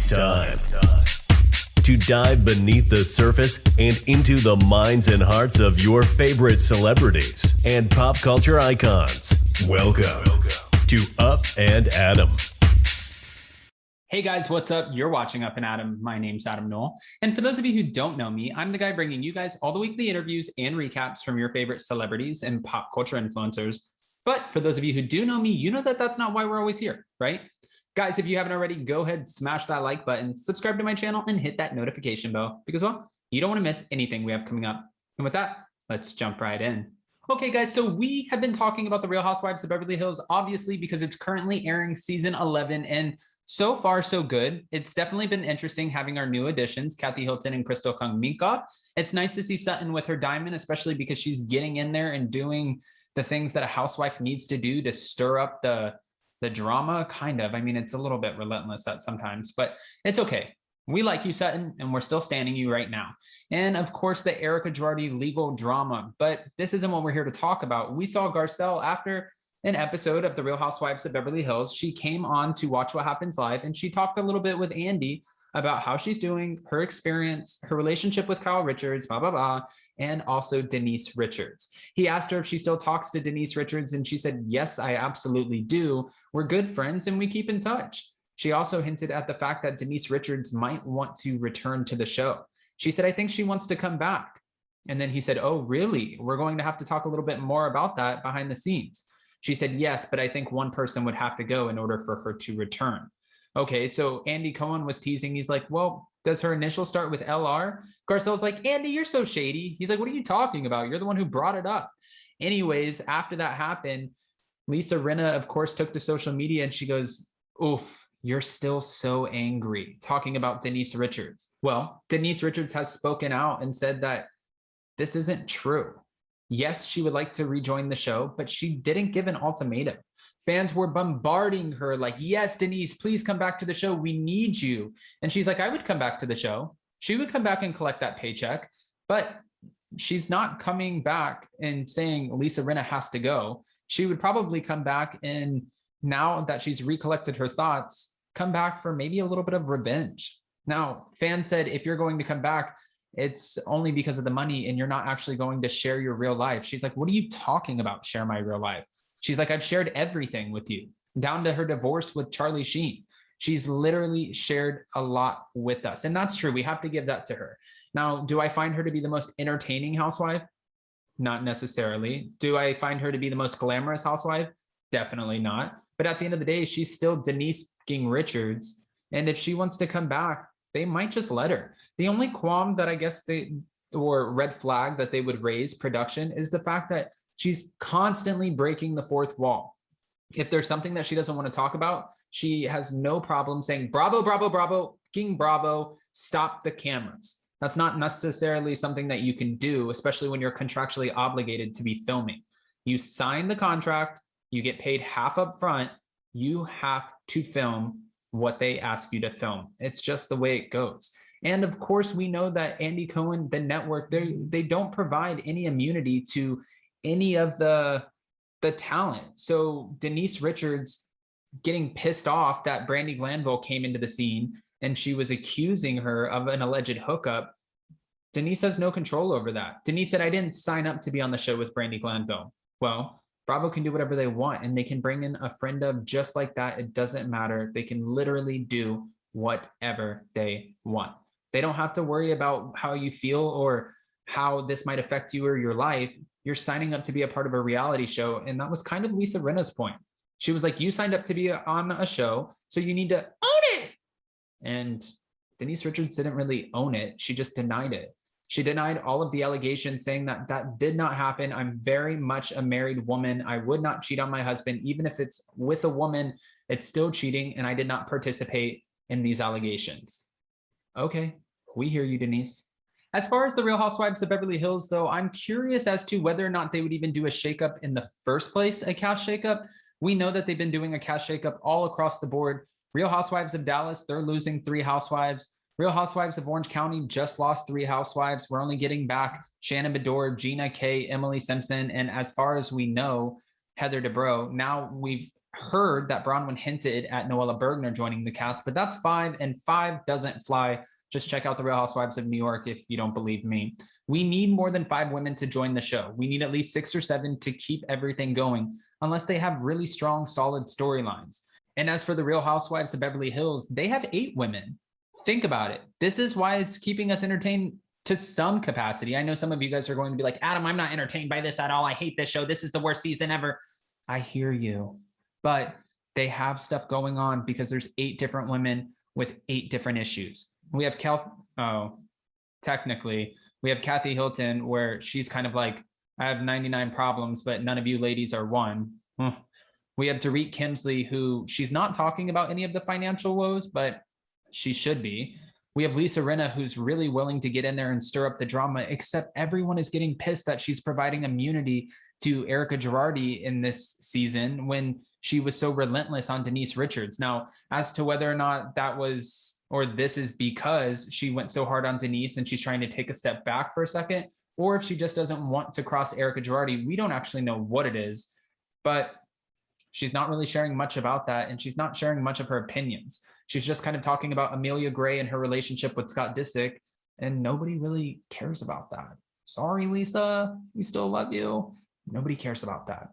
It's time to dive beneath the surface and into the minds and hearts of your favorite celebrities and pop culture icons. Welcome to Up and Adam. Hey guys, what's up? You're watching Up and Adam. My name's Adam Knoll. And for those of you who don't know me, I'm the guy bringing you guys all the weekly interviews and recaps from your favorite celebrities and pop culture influencers. But for those of you who do know me, you know that that's not why we're always here, right? Guys, if you haven't already, go ahead, smash that like button, subscribe to my channel, and hit that notification bell because, well, you don't want to miss anything we have coming up. And with that, let's jump right in. Okay, guys, so we have been talking about the Real Housewives of Beverly Hills, obviously, because it's currently airing season 11, and so far, so good. It's definitely been interesting having our new additions, Kathy Hilton and Crystal Kung-Minka. It's nice to see Sutton with her diamond, especially because she's getting in there and doing the things that a housewife needs to do to stir up the drama, kind of. I mean, it's a little bit relentless at sometimes, but it's okay. We like you, Sutton, and we're still standing you right now. And of course, the Erica Girardi legal drama, but this isn't what we're here to talk about. We saw Garcelle after an episode of The Real Housewives of Beverly Hills. She came on to Watch What Happens Live, and she talked a little bit with Andy about how she's doing, her experience, her relationship with Kyle Richards, blah, blah, blah, and also Denise Richards. He asked her if she still talks to Denise Richards, and she said, yes, I absolutely do. We're good friends, and we keep in touch. She also hinted at the fact that Denise Richards might want to return to the show. She said, I think she wants to come back. And then he said, oh, really? We're going to have to talk a little bit more about that behind the scenes. She said, yes, but I think one person would have to go in order for her to return. Okay, so Andy Cohen was teasing. He's like, well, does her initial start with LR? Garcelle's like, Andy, you're so shady. He's like, what are you talking about? You're the one who brought it up. Anyways, after that happened, Lisa Rinna, of course, took to social media and she goes, oof, you're still so angry, talking about Denise Richards. Well, Denise Richards has spoken out and said that this isn't true. Yes, she would like to rejoin the show, but she didn't give an ultimatum. Fans were bombarding her like, yes, Denise, please come back to the show. We need you. And she's like, I would come back to the show. She would come back and collect that paycheck, but she's not coming back and saying Lisa Rinna has to go. She would probably come back and now that she's recollected her thoughts, come back for maybe a little bit of revenge. Now, fans said, if you're going to come back, it's only because of the money and you're not actually going to share your real life. She's like, what are you talking about? Share my real life. She's like, I've shared everything with you, down to her divorce with Charlie Sheen. She's literally shared a lot with us. And that's true. We have to give that to her. Now, do I find her to be the most entertaining housewife? Not necessarily. Do I find her to be the most glamorous housewife? Definitely not. But at the end of the day, she's still Denise Richards. And if she wants to come back, they might just let her. The only qualm that I guess or red flag that they would raise production is the fact that she's constantly breaking the fourth wall. If there's something that she doesn't want to talk about, she has no problem saying, bravo, bravo, bravo, king bravo, stop the cameras. That's not necessarily something that you can do, especially when you're contractually obligated to be filming. You sign the contract, you get paid half up front, you have to film what they ask you to film. It's just the way it goes. And of course, we know that Andy Cohen, the network, they don't provide any immunity to any of the talent. So Denise Richards getting pissed off that Brandi Glanville came into the scene and she was accusing her of an alleged hookup. Denise has no control over that. Denise said, I didn't sign up to be on the show with Brandi Glanville. Well, Bravo can do whatever they want and they can bring in a friend of just like that. It doesn't matter. They can literally do whatever they want. They don't have to worry about how you feel or how this might affect you or your life. You're signing up to be a part of a reality show. And that was kind of Lisa Rinna's point. She was like, you signed up to be on a show, so you need to own it. And Denise Richards didn't really own it. She just denied it. She denied all of the allegations, saying that that did not happen. I'm very much a married woman. I would not cheat on my husband. Even if it's with a woman, it's still cheating. And I did not participate in these allegations. Okay, we hear you, Denise. As far as the Real Housewives of Beverly Hills, though, I'm curious as to whether or not they would even do a shakeup in the first place, a cast shakeup. We know that they've been doing a cast shakeup all across the board. Real Housewives of Dallas, they're losing 3 housewives. Real Housewives of Orange County just lost 3 housewives. We're only getting back Shannon Bedore, Gina K, Emily Simpson. And as far as we know, Heather Dubrow. Now we've heard that Bronwyn hinted at Noella Bergner joining the cast, but that's 5, and 5 doesn't fly. Just check out the Real Housewives of New York if you don't believe me. We need more than 5 women to join the show. We need at least 6 or 7 to keep everything going, unless they have really strong, solid storylines. And as for the Real Housewives of Beverly Hills, they have 8 women. Think about it. This is why it's keeping us entertained to some capacity. I know some of you guys are going to be like, Adam, I'm not entertained by this at all. I hate this show. This is the worst season ever. I hear you. But they have stuff going on because there's 8 different women with 8 different issues. We have technically, we have Kathy Hilton, where she's kind of like, I have 99 problems, but none of you ladies are one. We have Dorit Kemsley, who she's not talking about any of the financial woes, but she should be. We have Lisa Rinna, who's really willing to get in there and stir up the drama, except everyone is getting pissed that she's providing immunity to Erica Girardi in this season when she was so relentless on Denise Richards. Now, as to whether or not that was, or this is because she went so hard on Denise and she's trying to take a step back for a second, or if she just doesn't want to cross Erica Girardi, we don't actually know what it is, but she's not really sharing much about that, and she's not sharing much of her opinions. She's just kind of talking about Amelia Gray and her relationship with Scott Disick, and nobody really cares about that. Sorry, Lisa, we still love you. Nobody cares about that.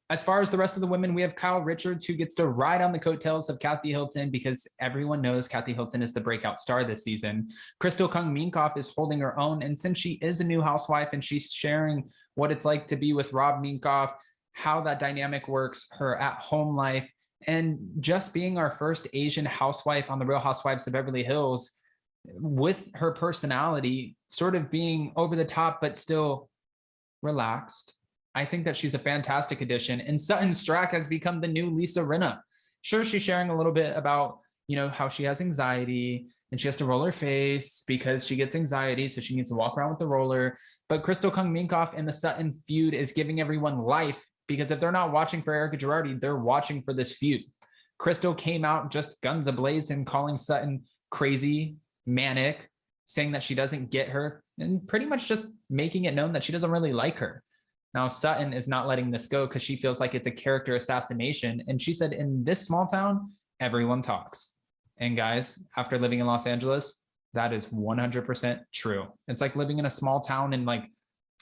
As far as the rest of the women, we have Kyle Richards, who gets to ride on the coattails of Kathy Hilton because everyone knows Kathy Hilton is the breakout star this season. Crystal Kung Minkoff is holding her own, and since she is a new housewife and she's sharing what it's like to be with Rob Minkoff, how that dynamic works, her at-home life, and just being our first Asian housewife on the Real Housewives of Beverly Hills, with her personality sort of being over the top but still relaxed. I think that she's a fantastic addition, and Sutton Strack has become the new Lisa Rinna. Sure, she's sharing a little bit about, how she has anxiety and she has to roll her face because she gets anxiety, so she needs to walk around with the roller. But Crystal Kung Minkoff and the Sutton feud is giving everyone life, because if they're not watching for Erica Girardi, they're watching for this feud. Crystal came out just guns ablaze and calling Sutton crazy, manic, saying that she doesn't get her, and pretty much just making it known that she doesn't really like her. Now, Sutton is not letting this go because she feels like it's a character assassination. And she said, in this small town, everyone talks. And guys, after living in Los Angeles, that is 100% true. It's like living in a small town in like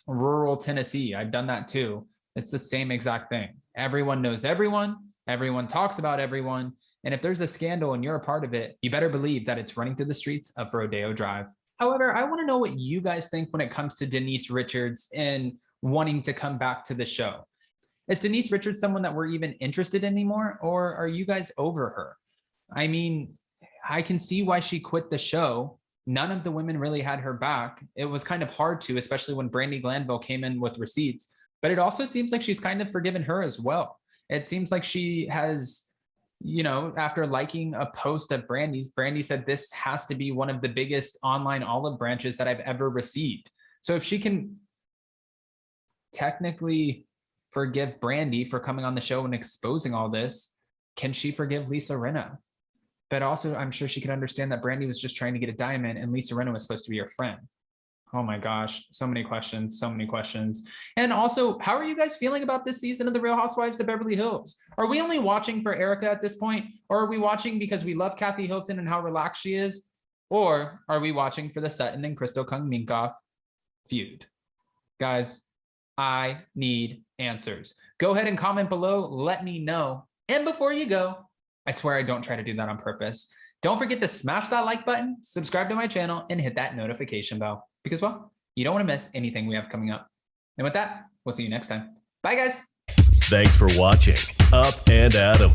rural Tennessee. I've done that too. It's the same exact thing. Everyone knows everyone. Everyone talks about everyone. And if there's a scandal and you're a part of it, you better believe that it's running through the streets of Rodeo Drive. However, I want to know what you guys think when it comes to Denise Richards and wanting to come back to the show. Is Denise Richards someone that we're even interested in anymore, or are you guys over her? I mean, I can see why she quit the show. None of the women really had her back. It was kind of hard to, especially when Brandi Glanville came in with receipts. But it also seems like she's kind of forgiven her as well. It seems like she has, after liking a post of Brandi's, Brandi said, this has to be one of the biggest online olive branches that I've ever received. So if she can technically forgive Brandi for coming on the show and exposing all this, can she forgive Lisa Rinna? But also, I'm sure she could understand that Brandi was just trying to get a diamond and Lisa Rinna was supposed to be her friend. Oh my gosh, so many questions, so many questions. And also, how are you guys feeling about this season of The Real Housewives of Beverly Hills? Are we only watching for Erica at this point? Or are we watching because we love Kathy Hilton and how relaxed she is? Or are we watching for the Sutton and Crystal Kung Minkoff feud? Guys, I need answers. Go ahead and comment below, let me know. And before you go, I swear I don't try to do that on purpose. Don't forget to smash that like button, subscribe to my channel, and hit that notification bell. Because, well, you don't want to miss anything we have coming up. And with that, we'll see you next time. Bye, guys. Thanks for watching Up and Adam.